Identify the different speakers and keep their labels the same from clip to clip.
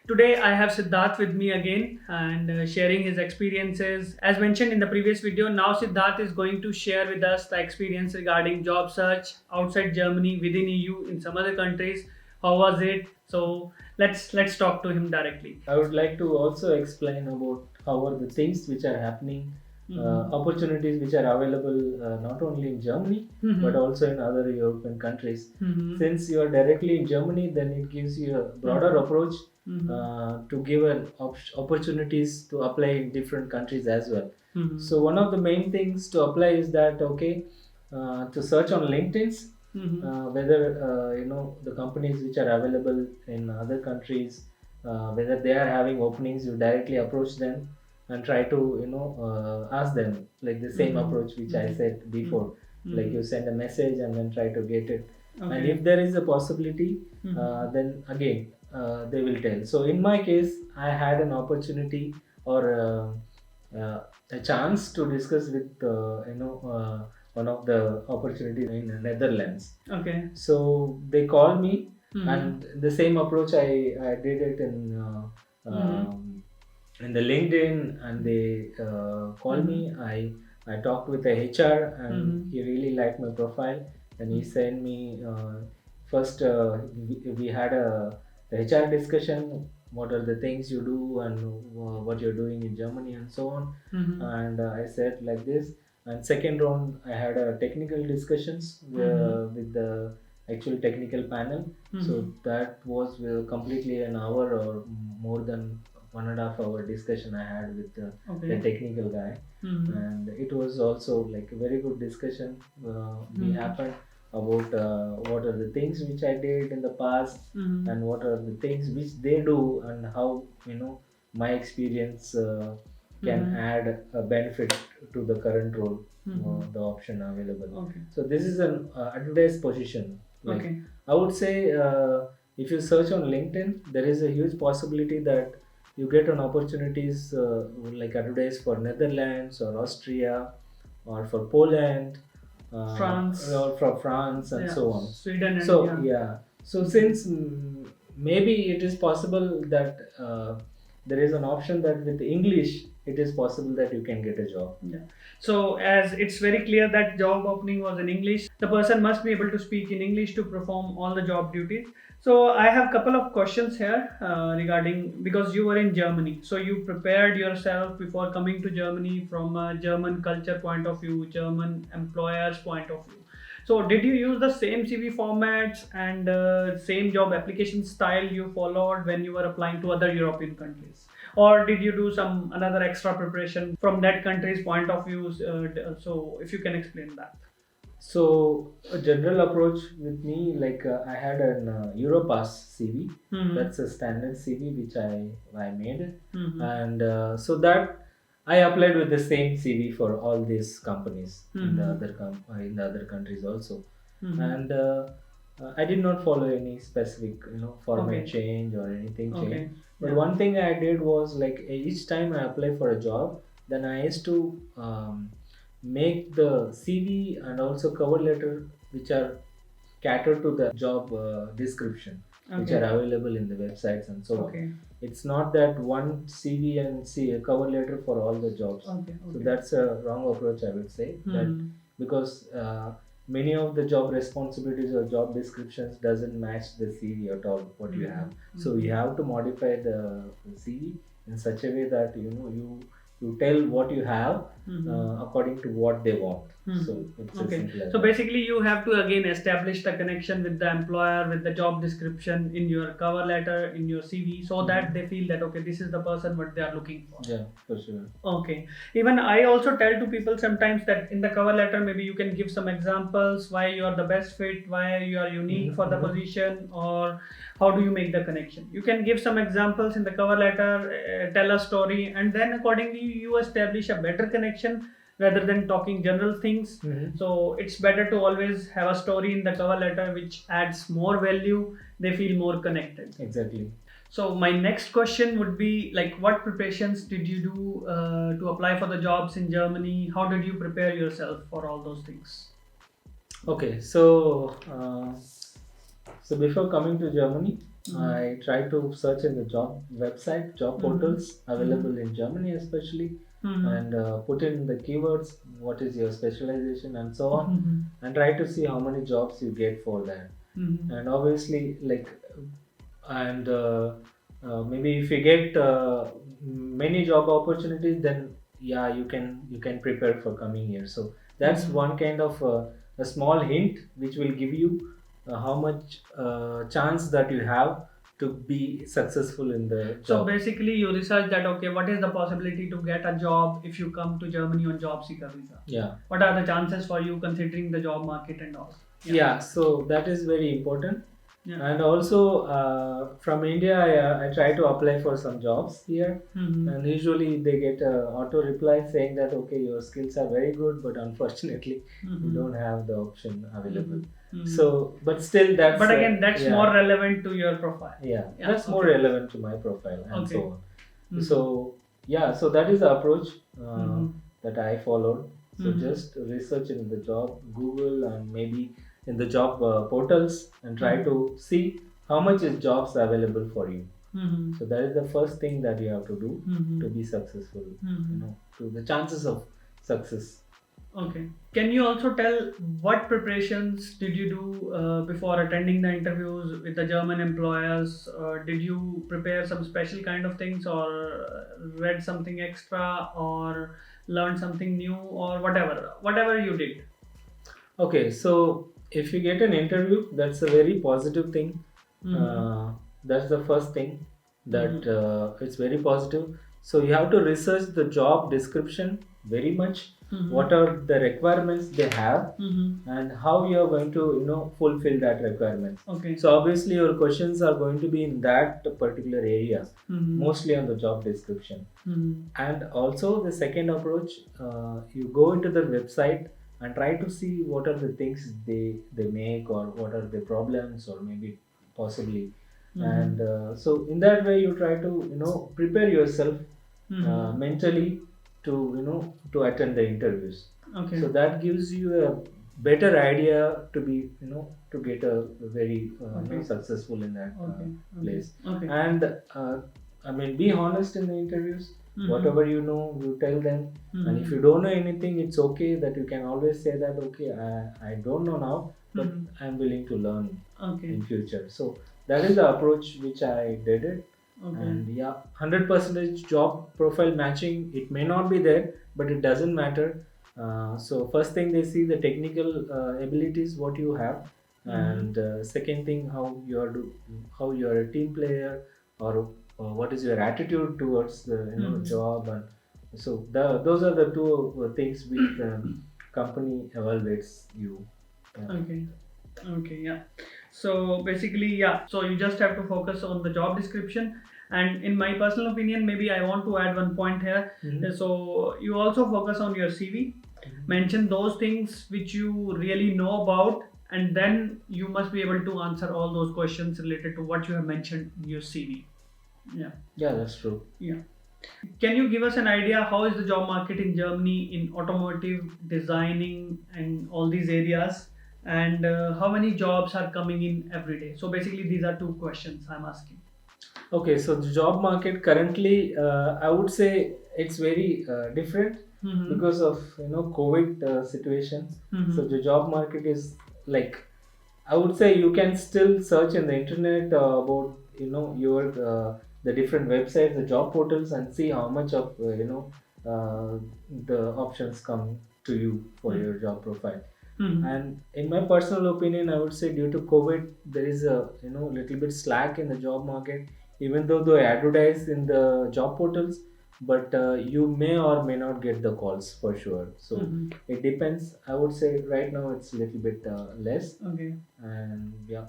Speaker 1: Today I have Siddharth with me again and sharing his experiences. As mentioned in the previous video, now Siddharth is going to share with us the experience regarding job search outside Germany, within EU, in some other countries. How was it? So let's talk to him directly.
Speaker 2: I would like to also explain about how are the things which are happening, opportunities which are available not only in Germany but also in other European countries. Since you are directly in Germany, then it gives you a broader approach to give an opportunities to apply in different countries as well. So one of the main things to apply is that to search on LinkedIn whether the companies which are available in other countries, whether they are having openings, you directly approach them and try to ask them like the same approach which I said before. Like you send a message and then try to get it. And
Speaker 1: Okay.
Speaker 2: if there is a possibility, then again they will tell. So in my case, I had an opportunity or a chance to discuss with one of the opportunities in Netherlands.
Speaker 1: Okay.
Speaker 2: So they called me, and the same approach I did it in the LinkedIn, and they called me. I talked with the HR, and he really liked my profile, and he sent me first. We had a HR discussion. What are the things you do and what you're doing in Germany and so on. And I said like this. And second round, I had a technical discussions with the actual technical panel. So that was completely an hour or more than 1.5 hour discussion I had with the technical guy. And it was also like a very good discussion. We happened about what are the things which I did in the past and what are the things which they do and how my experience can add a benefit to the current role, the option available.
Speaker 1: Okay.
Speaker 2: So this is an advertised position. Like
Speaker 1: Okay.
Speaker 2: I would say, if you search on LinkedIn, there is a huge possibility that you get an opportunities like advertised for Netherlands or Austria or for Poland,
Speaker 1: France.
Speaker 2: or for France and
Speaker 1: Yeah,
Speaker 2: so on.
Speaker 1: Sweden and
Speaker 2: So yeah. So since maybe it is possible that there is an option that with English it is possible that you can get a job.
Speaker 1: Yeah. So as it's very clear that job opening was in English, the person must be able to speak in English to perform all the job duties. So I have couple of questions here regarding, because you were in Germany, so you prepared yourself before coming to Germany from a German culture point of view, German employers point of view. So did you use the same CV formats and same job application style you followed when you were applying to other European countries? Or did you do some another extra preparation from that country's point of view? So if you can explain that.
Speaker 2: So a general approach with me, like I had an Europass CV. That's a standard CV which I made, and so that I applied with the same CV for all these companies in the in the other countries also, and I did not follow any specific format
Speaker 1: Okay.
Speaker 2: change or anything
Speaker 1: Okay.
Speaker 2: change. But
Speaker 1: Yeah.
Speaker 2: one thing I did was like each time I apply for a job, then I used to make the CV and also cover letter which are catered to the job description, which
Speaker 1: Okay.
Speaker 2: are available in the websites and so
Speaker 1: Okay.
Speaker 2: on. It's not that one CV and see a cover letter for all the jobs.
Speaker 1: Okay.
Speaker 2: So
Speaker 1: Okay.
Speaker 2: that's a wrong approach, I would say. That because many of the job responsibilities or job descriptions doesn't match the CV at all what you have. So you have to modify the CV in such a way that you tell what you have according to what they want. So it's as
Speaker 1: Okay.
Speaker 2: simple as
Speaker 1: So
Speaker 2: that.
Speaker 1: basically, you have to again establish the connection with the employer, with the job description in your cover letter, in your CV, so that they feel that okay, this is the person what they are looking for.
Speaker 2: Yeah, for sure.
Speaker 1: Okay. Even I also tell to people sometimes that in the cover letter, maybe you can give some examples why you are the best fit, why you are unique for the position, or how do you make the connection. You can give some examples in the cover letter, tell a story, and then accordingly you establish a better connection rather than talking general things. So it's better to always have a story in the cover letter which adds more value. They feel more connected.
Speaker 2: Exactly.
Speaker 1: So my next question would be like, what preparations did you do to apply for the jobs in Germany? How did you prepare yourself for all those things?
Speaker 2: Okay, so before coming to Germany, I try to search in the job website, job portals available in Germany, especially, and put in the keywords, what is your specialization, and so on, and try to see how many jobs you get for that. And obviously, like, and maybe if you get many job opportunities, then yeah, you can prepare for coming here. So that's one kind of a small hint which will give you how much chance that you have to be successful in the
Speaker 1: So
Speaker 2: job.
Speaker 1: basically, you research that okay, what is the possibility to get a job if you come to Germany on job seeker visa?
Speaker 2: Yeah.
Speaker 1: What are the chances for you considering the job market and all?
Speaker 2: Yeah, so that is very important.
Speaker 1: Yeah.
Speaker 2: And also from India, I try to apply for some jobs here, and usually they get a auto reply saying that okay, your skills are very good, but unfortunately you don't have the option available. So, but still, that's
Speaker 1: But again, that's
Speaker 2: yeah,
Speaker 1: more relevant to your profile.
Speaker 2: yeah,
Speaker 1: Yeah,
Speaker 2: that's more
Speaker 1: okay.
Speaker 2: relevant to my profile and
Speaker 1: Okay.
Speaker 2: so on. So yeah, so that is the approach that I followed. So just research in the job Google and maybe in the job portals and try to see how much is jobs available for you. So that is the first thing that you have to do to be successful. You know, to the chances of success.
Speaker 1: Okay. Can you also tell what preparations did you do before attending the interviews with the German employers? Did you prepare some special kind of things, or read something extra, or learn something new, or whatever you did?
Speaker 2: Okay, so if you get an interview, that's a very positive thing. That's the first thing that it's very positive. So you have to research the job description very much. What are the requirements they have, and how you are going to fulfill that requirement.
Speaker 1: Okay.
Speaker 2: So obviously your questions are going to be in that particular area, mostly on the job description. And also the second approach, you go into the website and try to see what are the things they make, or what are the problems, or maybe possibly. And so in that way you try to prepare yourself mentally to to attend the interviews.
Speaker 1: Okay.
Speaker 2: So that gives you a better idea to be to get a very successful in that place.
Speaker 1: Okay.
Speaker 2: And I mean, be honest in the interviews. Whatever you know, you tell them. And if you don't know anything, it's okay that you can always say that okay, I don't know now, but I'm willing to learn in future. So that is the approach which I did it. And yeah, 100% job profile matching, it may not be there, but it doesn't matter. So first thing, they see the technical abilities what you have, and second thing, how you are a team player, or what is your attitude towards the job. And so those are the two things which the company evaluates you. Yeah.
Speaker 1: Okay, yeah. So basically, yeah. So you just have to focus on the job description. And in my personal opinion, maybe I want to add one point here. So you also focus on your CV, mention those things which you really know about, and then you must be able to answer all those questions related to what you have mentioned in your CV. Yeah.
Speaker 2: Yeah, that's true.
Speaker 1: Yeah. Can you give us an idea how is the job market in Germany in automotive designing and all these areas, and how many jobs are coming in every day? So basically, these are two questions I'm asking.
Speaker 2: Okay, so the job market currently, I would say it's very different because of COVID situation. So the job market is like, I would say you can still search in the internet about your the different websites, the job portals, and see how much of the options come to you for your job profile. And in my personal opinion, I would say due to COVID, there is a little bit slack in the job market, even though they advertise in the job portals, but you may or may not get the calls for sure. So it depends. I would say right now it's a little bit less.
Speaker 1: Okay.
Speaker 2: And yeah.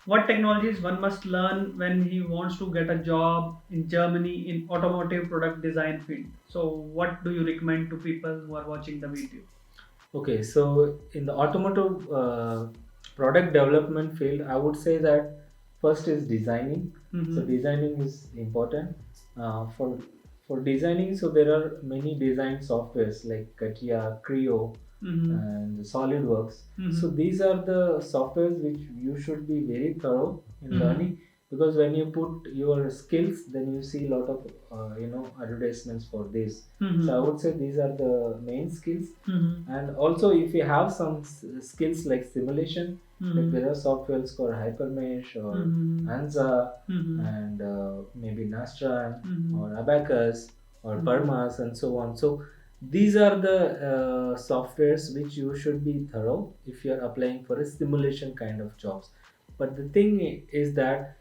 Speaker 1: What technologies one must learn when he wants to get a job in Germany in automotive product design field? So what do you recommend to people who are watching the video?
Speaker 2: Okay, so in the automotive product development field, I would say that first is designing. So designing is important for designing. So there are many design softwares like Katia, Creo, and SolidWorks. So these are the softwares which you should be very thorough in learning, because when you put your skills, then you see a lot of advertisements for this.
Speaker 1: Mm-hmm.
Speaker 2: So I would say these are the main skills.
Speaker 1: Mm-hmm.
Speaker 2: And also, if you have some skills like simulation, like there are softwares called Hypermesh or
Speaker 1: Mm-hmm.
Speaker 2: Anza
Speaker 1: Mm-hmm.
Speaker 2: and maybe Nastran
Speaker 1: Mm-hmm.
Speaker 2: or Abacus or
Speaker 1: Mhm.
Speaker 2: Permas and so on. So these are the softwares which you should be thorough if you are applying for a simulation kind of jobs. But the thing is that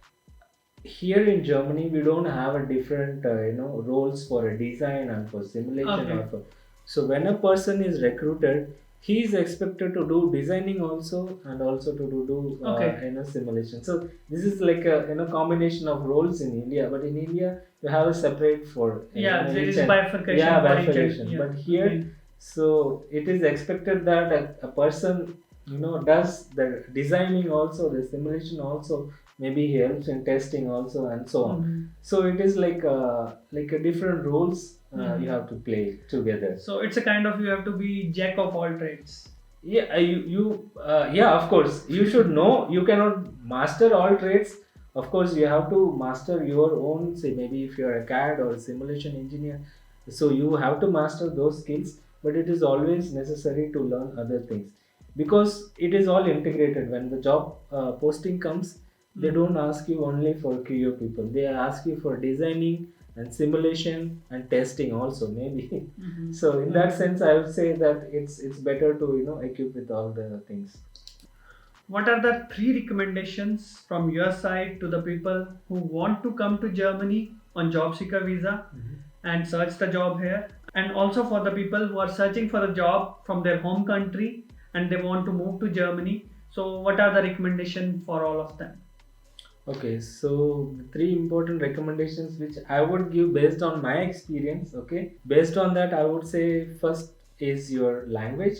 Speaker 2: here in Germany we don't have a different roles for a design and for simulation
Speaker 1: Okay.
Speaker 2: or for, so when a person is recruited, he is expected to do designing also and also to do
Speaker 1: Okay.
Speaker 2: simulation. So this is like a combination of roles in India, but in India you have a separate for
Speaker 1: Yeah, there
Speaker 2: each
Speaker 1: is
Speaker 2: and
Speaker 1: bifurcation for each
Speaker 2: bifurcation.
Speaker 1: yeah.
Speaker 2: But here,
Speaker 1: Okay.
Speaker 2: so it is expected that a person does the designing also, the simulation also, maybe he helps in testing also and so on.
Speaker 1: Mhm.
Speaker 2: So it is like a different roles
Speaker 1: Mhm.
Speaker 2: you have to play together.
Speaker 1: So it's a kind of you have to be jack of all trades.
Speaker 2: Yeah, yeah, of course you should know, you cannot master all trades. Of course you have to master your own, say maybe if you are a CAD or a simulation engineer, so you have to master those skills. But it is always necessary to learn other things, because it is all integrated. When the job posting comes, they don't ask you only for QA people, they ask you for designing and simulation and testing also maybe.
Speaker 1: Mhm.
Speaker 2: So in that sense I would say that it's better to equip with all the things.
Speaker 1: What are the 3 recommendations from your side to the people who want to come to Germany on job seeker visa and search the job here, and also for the people who are searching for a job from their home country and they want to move to Germany? So what are the recommendations for all of them?
Speaker 2: Okay, so the 3 important recommendations which I would give based on my experience. Okay, based on that, I would say first is your language.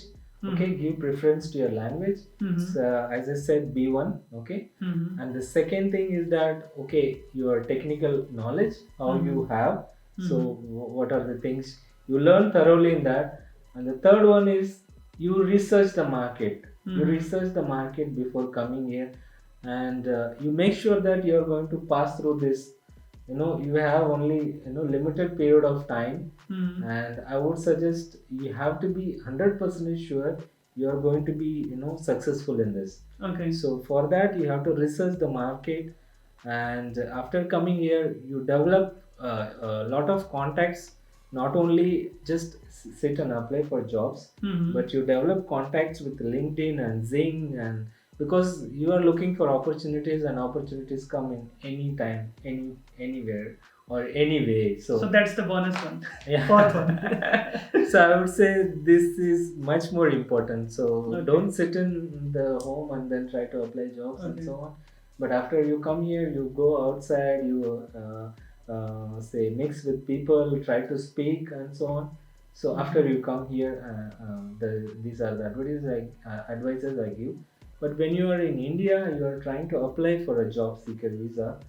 Speaker 2: Okay, give preference to your language.
Speaker 1: Mhm.
Speaker 2: So, as I said, B1. Okay,
Speaker 1: Mhm.
Speaker 2: and the second thing is that okay, your technical knowledge, how you have. So, what are the things you learn thoroughly in that? And the third one is you research the market. You research the market before coming here, and you make sure that you are going to pass through this. You have only limited period of time, and I would suggest you have to be 100% sure you are going to be successful in this.
Speaker 1: Okay.
Speaker 2: So for that you have to research the market, and after coming here you develop a lot of contacts. Not only just sit and apply for jobs, but you develop contacts with LinkedIn and Zing, and because you are looking for opportunities, and opportunities come in any time, anywhere or any way.
Speaker 1: So that's the bonus one.
Speaker 2: Yeah.
Speaker 1: Fourth one.
Speaker 2: So I would say this is much more important. So
Speaker 1: Okay.
Speaker 2: don't sit in the home and then try to apply jobs and
Speaker 1: Okay.
Speaker 2: so on. But after you come here, you go outside, you say mix with people, try to speak and so on. So after you come here, these are the advices I give. But when you are in India, you are trying to apply for a job seeker visa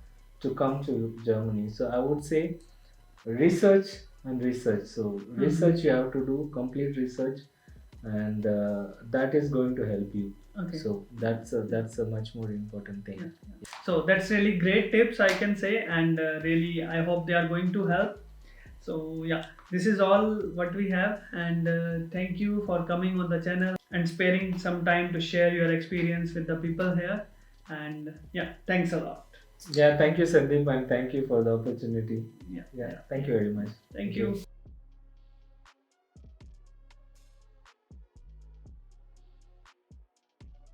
Speaker 2: to come to Germany. So I would say research and research. So research you have to do complete research, and that is going to help you.
Speaker 1: Okay.
Speaker 2: So that's a much more important thing.
Speaker 1: Yeah. So that's really great tips, I can say, and really I hope they are going to help. So yeah, this is all what we have, and thank you for coming on the channel and sparing some time to share your experience with the people here. And yeah, thanks a lot.
Speaker 2: Yeah, thank you Sandeep, and thank you for the opportunity.
Speaker 1: Yeah.
Speaker 2: Yeah, thank you very much.
Speaker 1: Thank you.